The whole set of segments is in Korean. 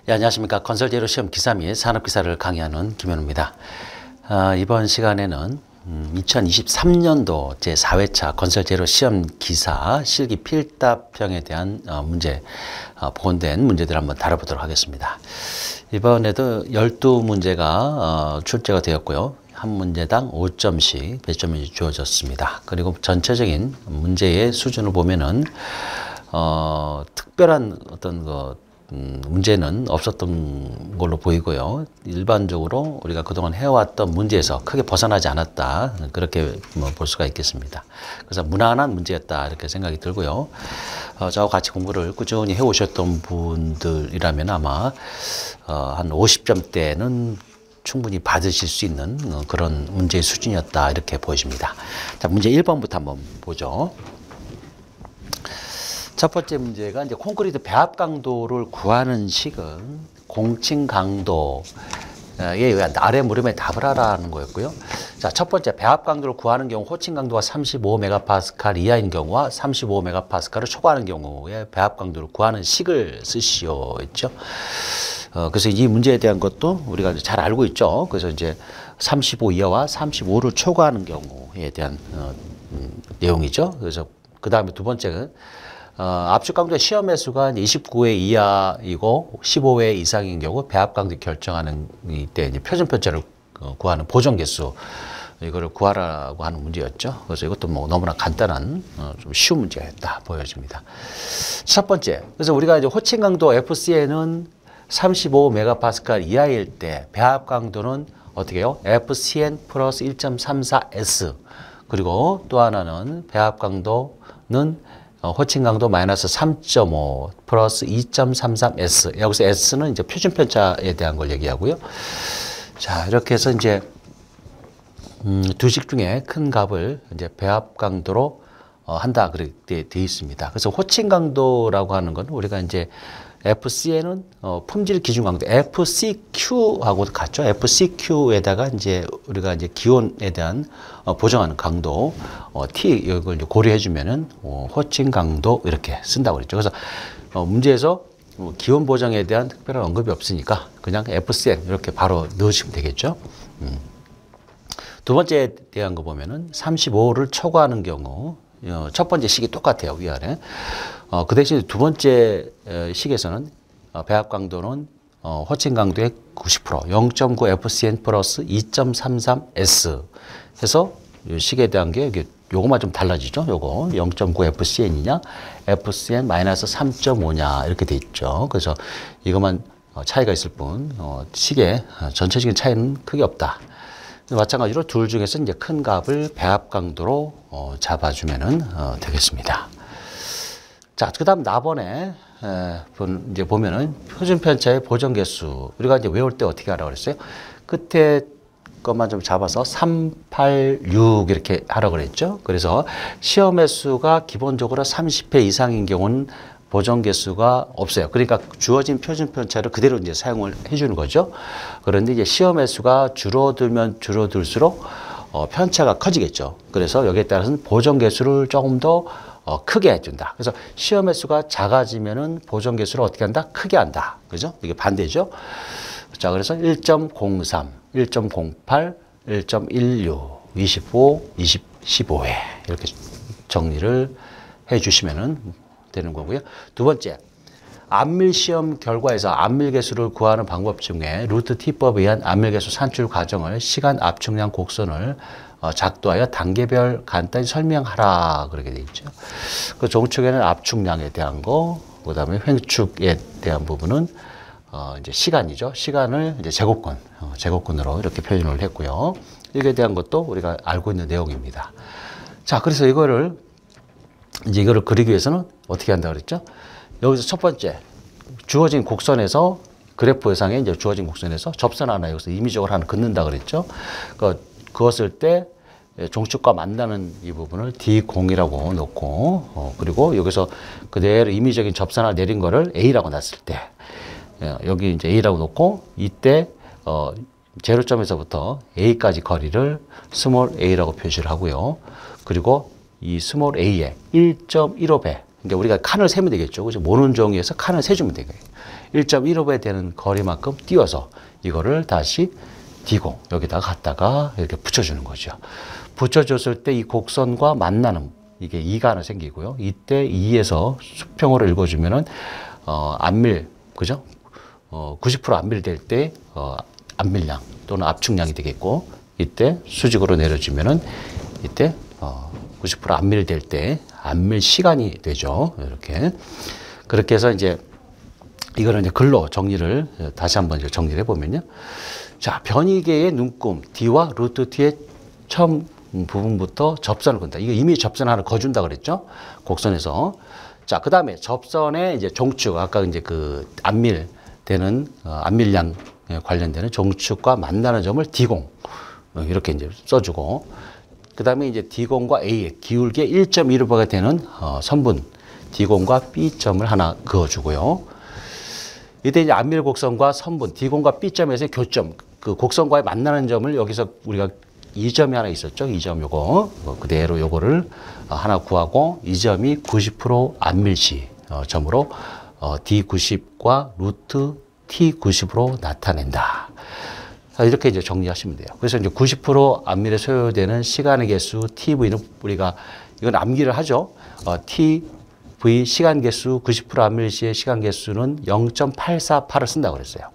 예, 안녕하십니까. 건설제로 시험 기사 및 산업기사를 강의하는 김현우입니다. 이번 시간에는 2023년도 제4회차 건설제로 시험 기사 실기 필답형에 대한 문제, 복원된 문제들을 한번 다뤄보도록 하겠습니다. 이번에도 12문제가 출제가 되었고요. 한 문제당 5점씩 배점이 주어졌습니다. 그리고 전체적인 문제의 수준을 보면은 특별한 어떤 문제는 없었던 걸로 보이고요. 일반적으로 우리가 그동안 해왔던 문제에서 크게 벗어나지 않았다. 그렇게 볼 수가 있겠습니다. 그래서 무난한 문제였다. 이렇게 생각이 들고요. 저와 같이 공부를 꾸준히 해오셨던 분들이라면 아마 한 50점대는 충분히 받으실 수 있는 그런 문제의 수준이었다. 이렇게 보여집니다. 자, 문제 1번부터 한번 보죠. 첫 번째 문제가 이제 콘크리트 배합 강도를 구하는 식은 공칭 강도에 의한 아래 물음에 답을 하라는 거였고요. 자, 첫 번째 배합 강도를 구하는 경우 호칭 강도가 35MPa 이하인 경우와 35MPa를 초과하는 경우에 배합 강도를 구하는 식을 쓰시오 했죠. 그래서 이 문제에 대한 것도 우리가 잘 알고 있죠. 그래서 이제 35 이하와 35를 초과하는 경우에 대한 내용이죠. 그래서 그 다음에 두 번째는 압축 강도의 시험 횟수가 29회 이하이고 15회 이상인 경우 배합 강도 결정하는 이때 이제 표준 편차를 구하는 보정 개수 이거를 구하라고 하는 문제였죠. 그래서 이것도 뭐 너무나 간단한 좀 쉬운 문제였다 보여집니다. 첫 번째, 그래서 우리가 이제 호칭 강도 FCN은 35MPa 이하일 때 배합 강도는 어떻게 해요? FCN 플러스 1.34S 그리고 또 하나는 배합 강도는 호칭 강도 마이너스 3.5 플러스 2.33S. 여기서 S는 이제 표준 편차에 대한 걸 얘기하고요. 자, 이렇게 해서 이제 두 식 중에 큰 값을 이제 배합 강도로 한다 그렇게 되어 있습니다. 그래서 호칭 강도라고 하는 건 우리가 이제 FCN은 품질 기준 강도 FCQ하고 같죠. FCQ에다가 이제 우리가 이제 기온에 대한 보정하는 강도 T 이걸 이제 고려해 주면은 호칭 강도 이렇게 쓴다고 그랬죠. 그래서 문제에서 기온 보정에 대한 특별한 언급이 없으니까 그냥 FCN 이렇게 바로 넣으시면 되겠죠. 두 번째에 대한 거 보면은 35를 초과하는 경우 첫 번째 식이 똑같아요. 위아래. 그 대신 두 번째 식에서는 배합 강도는 호칭 강도의 90% 0.9 FCN 플러스 2.33S 해서 이 식에 대한 게 요거만 좀 달라지죠. 요거 0.9 FCN이냐 FCN 마이너스 3.5냐 이렇게 돼 있죠. 그래서 이것만 차이가 있을 뿐 식의 전체적인 차이는 크게 없다. 마찬가지로 둘 중에서 이제 큰 값을 배합 강도로 잡아주면은 되겠습니다. 자, 그 다음 나번에 이제 보면은 표준 편차의 보정 개수 우리가 이제 외울 때 어떻게 하라고 그랬어요? 끝에 것만 좀 잡아서 3, 8, 6 이렇게 하라고 그랬죠. 그래서 시험 횟수가 기본적으로 30회 이상인 경우는 보정 개수가 없어요. 그러니까 주어진 표준 편차를 그대로 이제 사용을 해주는 거죠. 그런데 이제 시험 횟수가 줄어들면 줄어들수록 편차가 커지겠죠. 그래서 여기에 따라서는 보정 개수를 조금 더 크게 해준다. 그래서 시험 횟수가 작아지면은 보정 개수를 어떻게 한다? 크게 한다. 그죠? 이게 반대죠. 자, 그래서 1.03, 1.08, 1.16, 25, 20, 15회 이렇게 정리를 해주시면은 되는 거고요. 두 번째, 안밀 시험 결과에서 안밀 개수를 구하는 방법 중에 루트 T법에 의한 안밀 개수 산출 과정을 시간 압축량 곡선을 작도하여 단계별 간단히 설명하라 그렇게 돼 있죠. 그 종축에는 압축량에 대한 거, 그다음에 횡축에 대한 부분은 이제 시간이죠. 시간을 이제 제곱권으로 이렇게 표현을 했고요. 이게 대한 것도 우리가 알고 있는 내용입니다. 자, 그래서 이거를 그리기 위해서는 어떻게 한다 그랬죠? 여기서 첫 번째 주어진 곡선에서 그래프상에 이제 주어진 곡선에서 접선 하나 여기서 임의적으로 하나 긋는다 그랬죠? 그었을 때 종축과 만나는 이 부분을 D0이라고 놓고 그리고 여기서 그대로 임의적인 접선 하나 내린 거를 A라고 놨을 때 여기 이제 A라고 놓고 이때 제로점에서부터 A까지 거리를 스몰 a라고 표시를 하고요. 그리고 이 스몰 a의 1.15배 그러니까 우리가 칸을 세면 되겠죠. 그죠? 모는 종이에서 칸을 세주면 되겠죠. 1.15배 되는 거리만큼 띄워서 이거를 다시 D공 여기다가 갖다가 이렇게 붙여주는 거죠. 붙여줬을 때 이 곡선과 만나는 이게 E가 하나 생기고요. 이때 E에서 수평으로 읽어주면은 안밀 그죠? 90% 안밀될 때 안밀량 또는 압축량이 되겠고 이때 수직으로 내려주면은 이때 90% 안밀될 때 안밀 시간이 되죠. 이렇게 그렇게 해서 이제 이거는 이제 글로 정리를 다시 한번 이제 정리를 해보면요. 자, 변이계의 눈금 D와 루트 T의 처음 부분부터 접선을 건다. 이거 이미 접선 하나 거준다 그랬죠? 곡선에서. 자, 그 다음에 접선의 이제 종축, 아까 이제 그 안밀되는 안밀량 관련되는 종축과 만나는 점을 D공 이렇게 이제 써주고, 그 다음에 이제 D공과 A의 기울기의 1.15배가 되는 선분 D공과 B점을 하나 그어주고요. 이때 이제 안밀 곡선과 선분 D공과 B점에서의 교점, 그 곡선과의 만나는 점을 여기서 우리가 이 점이 하나 있었죠. 이 점 요거 그대로 요거를 하나 구하고 이 점이 90% 안밀시 점으로 D90과 루트 T90으로 나타낸다. 이렇게 이제 정리하시면 돼요. 그래서 이제 90% 안밀에 소요되는 시간의 개수 TV는 우리가 이건 암기를 하죠. TV 시간 개수 90% 안밀시의 시간 개수는 0.848을 쓴다고 그랬어요.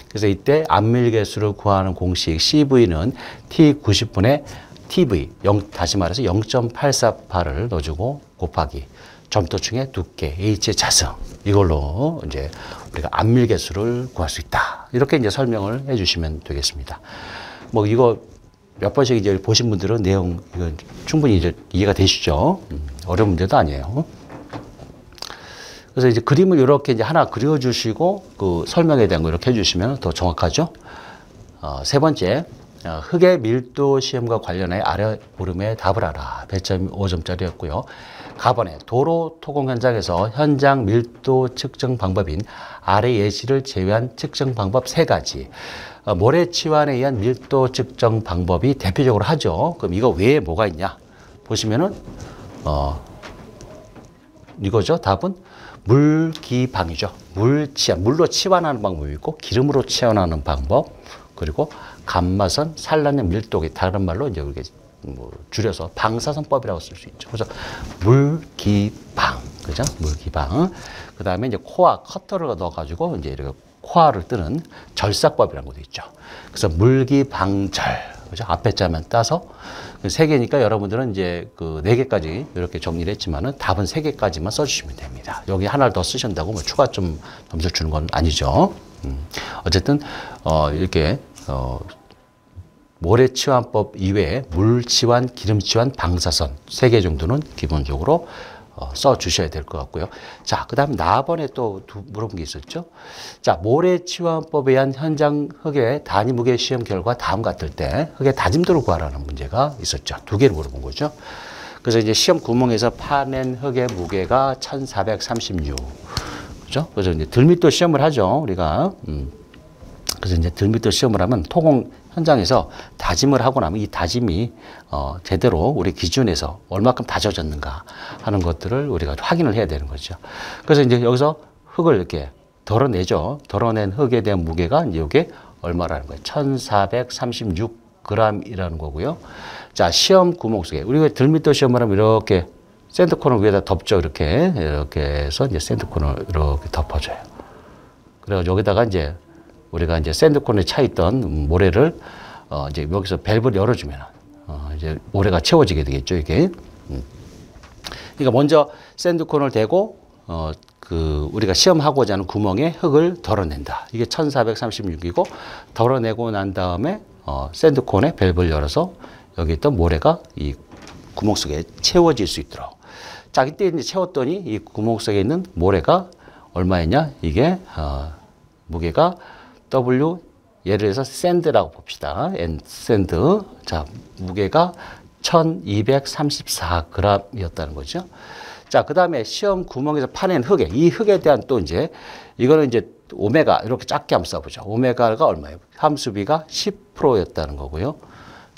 그래서 이때 안밀 개수를 구하는 공식 CV는 T90분의 TV 다시 말해서 0.848을 넣어주고 곱하기 점토층의 두께 H의 자성 이걸로 이제 우리가 안밀 개수를 구할 수 있다. 이렇게 이제 설명을 해주시면 되겠습니다. 뭐 이거 몇 번씩 이제 보신 분들은 내용 이건 충분히 이제 이해가 되시죠? 어려운 문제도 아니에요. 그래서 이제 그림을 이렇게 이제 하나 그려주시고 그 설명에 대한 거 이렇게 해주시면 더 정확하죠. 세 번째, 흙의 밀도 시험과 관련해 아래 물음에 답을 하라. 배점이 5점짜리였고요. 가번에 도로 토공 현장에서 현장 밀도 측정 방법인 아래 예시를 제외한 측정 방법 3가지. 모래치환에 의한 밀도 측정 방법이 대표적으로 하죠. 그럼 이거 외에 뭐가 있냐? 보시면은 이거죠. 답은 물기방이죠. 물로 치환하는 방법이 있고 기름으로 치환하는 방법, 그리고 감마선, 산란의 밀도기, 다른 말로 이제 우리가 뭐 줄여서 방사선법이라고 쓸 수 있죠. 그래서 물기방, 그죠? 물기방. 그 다음에 이제 코와 커터를 넣어가지고 이제 이렇게 코아를 뜨는 절삭법이라는 것도 있죠. 그래서 물기방절, 그죠? 앞에 자만 따서 3개니까 여러분들은 이제 그 4개까지 이렇게 정리를 했지만은 답은 3개까지만 써주시면 됩니다. 여기 하나를 더 쓰신다고 뭐 추가 좀 점수 주는 건 아니죠. 어쨌든 이렇게 모래치환법 이외에 물치환, 기름치환, 방사선 3개 정도는 기본적으로 써주셔야 될 것 같고요. 자, 그 다음 나번에 또 물어본 게 있었죠. 자, 모래치환법에 의한 현장 흙의 단위 무게 시험 결과 다음 같을 때 흙의 다짐도를 구하라는 문제가 있었죠. 2개를 물어본 거죠. 그래서 이제 시험 구멍에서 파낸 흙의 무게가 1436. 그죠? 그래서 이제 들밀도 시험을 하죠. 우리가. 그래서 이제 들밀도 시험을 하면 토공 현장에서 다짐을 하고 나면 이 다짐이 제대로 우리 기준에서 얼마큼 다져졌는가 하는 것들을 우리가 확인을 해야 되는 거죠. 그래서 이제 여기서 흙을 이렇게 덜어내죠. 덜어낸 흙에 대한 무게가 이제 이게 얼마라는 거예요. 1436g이라는 거고요. 자, 시험 구멍 속에 우리가 들밀도 시험을 하면 이렇게 샌드코너 위에다 덮죠. 이렇게 해서 이제 샌드코너 이렇게 덮어줘요. 그래가지고 여기다가 이제 우리가 이제 샌드코너에 차 있던 모래를 이제 여기서 밸브를 열어주면 이제 모래가 채워지게 되겠죠, 이게. 그러니까 먼저 샌드코너를 대고 우리가 시험하고자 하는 구멍에 흙을 덜어낸다. 이게 1436이고 덜어내고 난 다음에 샌드코너에 밸브를 열어서 여기 있던 모래가 이 구멍 속에 채워질 수 있도록. 자, 이때 이제 채웠더니 이 구멍 속에 있는 모래가 얼마였냐? 이게 무게가 W, 예를 들어서 샌드라고 봅시다. 샌드. 자, 무게가 1234g이었다는 거죠. 자, 그 다음에 시험 구멍에서 파낸 흙에, 이 흙에 대한 또 이제, 이거는 이제 오메가, 이렇게 작게 한번 써보죠. 오메가가 얼마예요? 함수비가 10%였다는 거고요.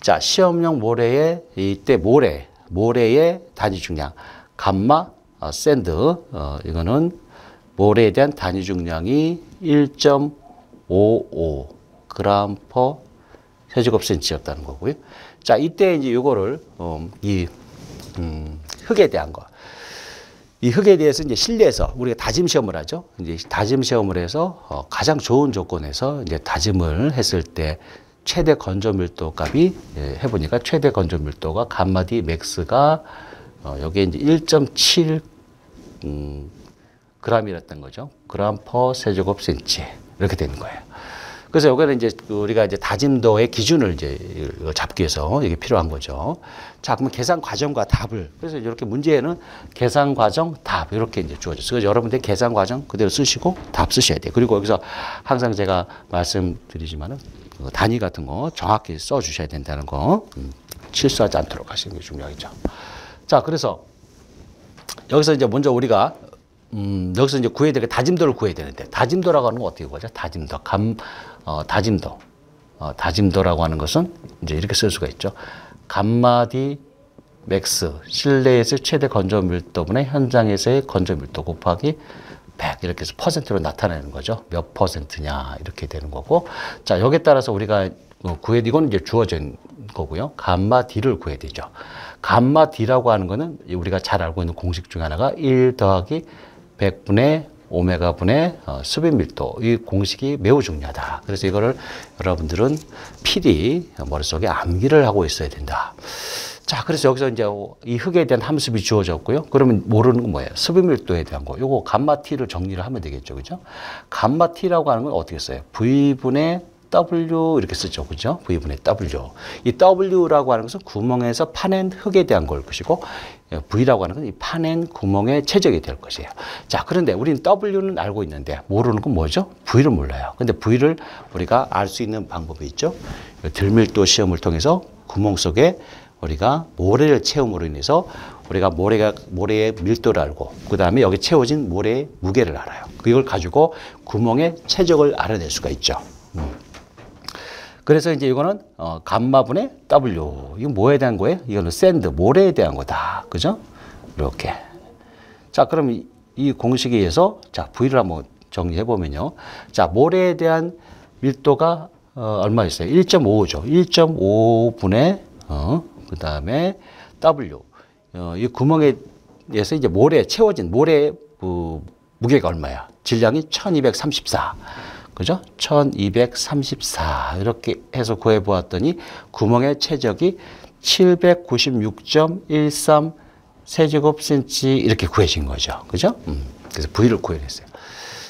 자, 시험용 모래의, 이때 모래의 단위 중량, 감마, 샌드, 이거는 모래에 대한 단위 중량이 1.55 그램 퍼 세제곱센치였다는 거고요. 자, 이때 이제 이거를 흙에 대한 거. 이 흙에 대해서 이제 실내에서 우리가 다짐 시험을 하죠. 이제 다짐 시험을 해서 가장 좋은 조건에서 이제 다짐을 했을 때 최대 건조 밀도 값이 해보니까 최대 건조 밀도가 감마디 맥스가 여기에 이제 1.7 그램이랬던 거죠. 그램 퍼 세제곱센치 이렇게 되는 거예요. 그래서 여기는 이제 우리가 이제 다짐도의 기준을 이제 잡기 위해서 이게 필요한 거죠. 자, 그러면 계산 과정과 답을, 그래서 이렇게 문제에는 계산 과정, 답 이렇게 이제 주어졌어요. 그래서 여러분들 계산 과정 그대로 쓰시고 답 쓰셔야 돼요. 그리고 여기서 항상 제가 말씀드리지만은 단위 같은 거 정확히 써 주셔야 된다는 거, 실수하지 않도록 하시는 게 중요하겠죠. 자, 그래서 여기서 이제 먼저 우리가 여기서 이제 구해야 되게 다짐도를 구해야 되는데, 다짐도라고 하는 건 어떻게 구하죠? 다짐도, 다짐도. 다짐도라고 하는 것은 이제 이렇게 쓸 수가 있죠. 감마디 맥스, 실내에서의 최대 건조 밀도분의 현장에서의 건조 밀도 곱하기 100 이렇게 해서 퍼센트로 나타내는 거죠. 몇 퍼센트냐 이렇게 되는 거고. 자, 여기에 따라서 우리가 이건 이제 주어진 거고요. 감마 D를 구해야 되죠. 감마 D라고 하는 거는 우리가 잘 알고 있는 공식 중에 하나가 1 더하기 100분의 오메가분의 수빈 밀도. 이 공식이 매우 중요하다. 그래서 이거를 여러분들은 필히 머릿속에 암기를 하고 있어야 된다. 자, 그래서 여기서 이제 이 흙에 대한 함수비 주어졌고요. 그러면 모르는 건 뭐예요? 수빈 밀도에 대한 거. 요거 감마 T를 정리를 하면 되겠죠. 그죠? 감마 T라고 하는 건 어떻게 써요? V분의 W 이렇게 쓰죠. 그죠? V분의 W. 이 W라고 하는 것은 구멍에서 파낸 흙에 대한 걸 것이고, V라고 하는 건 이 파낸 구멍의 최적이 될 것이에요. 자, 그런데 우리는 W는 알고 있는데 모르는 건 뭐죠? V를 몰라요. 근데 V를 우리가 알 수 있는 방법이 있죠. 들밀도 시험을 통해서 구멍 속에 우리가 모래를 채움으로 인해서 우리가 모래의 밀도를 알고, 그 다음에 여기 채워진 모래의 무게를 알아요. 그걸 가지고 구멍의 최적을 알아낼 수가 있죠. 그래서 이제 이거는 감마분의 W. 이건 뭐에 대한 거예요? 이거는 샌드, 모래에 대한 거다. 그죠? 이렇게. 자, 그럼 이 공식에 의해서 자, V를 한번 정리해 보면요. 자, 모래에 대한 밀도가 얼마 있어요? 1.5죠. 1.5분의 그 다음에 W. 이 구멍에서 이제 채워진 모래의 무게가 얼마야? 질량이 1234. 그죠? 1234. 이렇게 해서 구해보았더니 구멍의 최적이 796.13 세제곱센치 이렇게 구해진 거죠. 그죠? 그래서 V를 구해냈어요.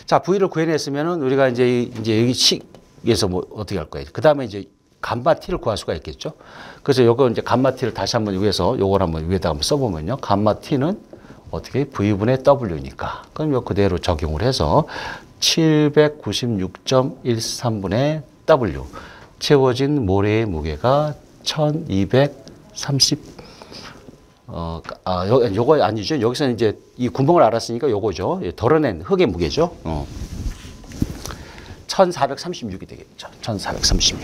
자, V를 구해냈으면은 우리가 이제 여기 식에서 뭐 어떻게 할 거예요? 그 다음에 이제 감마 T를 구할 수가 있겠죠. 그래서 요거 이제 감마 T를 다시 한번 요걸 한번 위에다가 한번 써보면요. 감마 T는 어떻게 V분의 W니까. 그럼 요 그대로 적용을 해서 796.13분의 W. 채워진 모래의 무게가 1230, 요거 아니죠. 여기서는 이제 이 구멍을 알았으니까 요거죠. 덜어낸 흙의 무게죠. 1436이 되겠죠. 1436.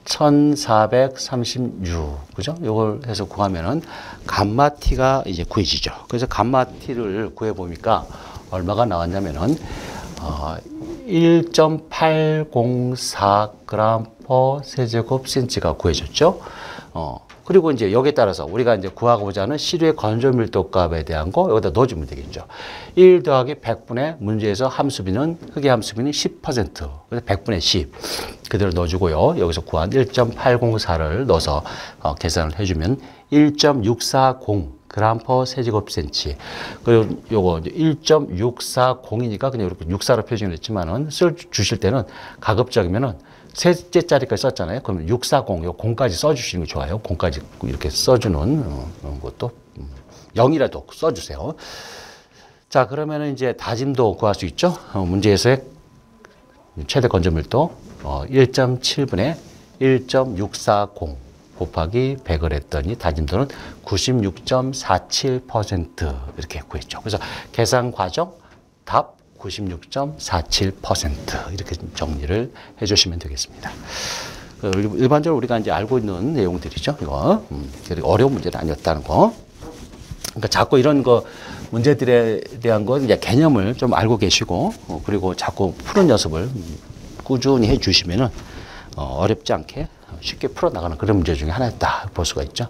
1436. 그죠? 요걸 해서 구하면은 감마 T가 이제 구해지죠. 그래서 감마 T를 구해보니까 얼마가 나왔냐면은 1.804g per 세제곱센치가 구해졌죠. 그리고 이제 여기에 따라서 우리가 이제 구하고자 하는 시료의 건조 밀도 값에 대한 거 여기다 넣어주면 되겠죠. 1 더하기 100분의 문제에서 함수비는 흙의 함수비는 10%. 그래서 100분의 10 그대로 넣어주고요. 여기서 구한 1.804를 넣어서 계산을 해주면 1.640 그램 퍼 세제곱센치. 그리고 요거 1.640이니까 그냥 이렇게 64로 표시를 했지만은 주실 때는 가급적이면은 셋째 자리까지 썼잖아요. 그러면 640, 요 0까지 써주시는 게 좋아요. 0까지 이렇게 써주는 것도 0이라도 써주세요. 자, 그러면은 이제 다짐도 구할 수 있죠. 문제에서의 최대 건조 밀도 1.7분의 1.640 곱하기 100을 했더니 다짐도는 96.47% 이렇게 구했죠. 그래서 계산 과정 답 96.47% 이렇게 정리를 해주시면 되겠습니다. 일반적으로 우리가 이제 알고 있는 내용들이죠. 이거 어려운 문제는 아니었다는 거. 그러니까 자꾸 이런 거 문제들에 대한 거 이제 개념을 좀 알고 계시고 그리고 자꾸 푸는 연습을 꾸준히 해 주시면은 어렵지 않게 쉽게 풀어 나가는 그런 문제 중에 하나였다 볼 수가 있죠.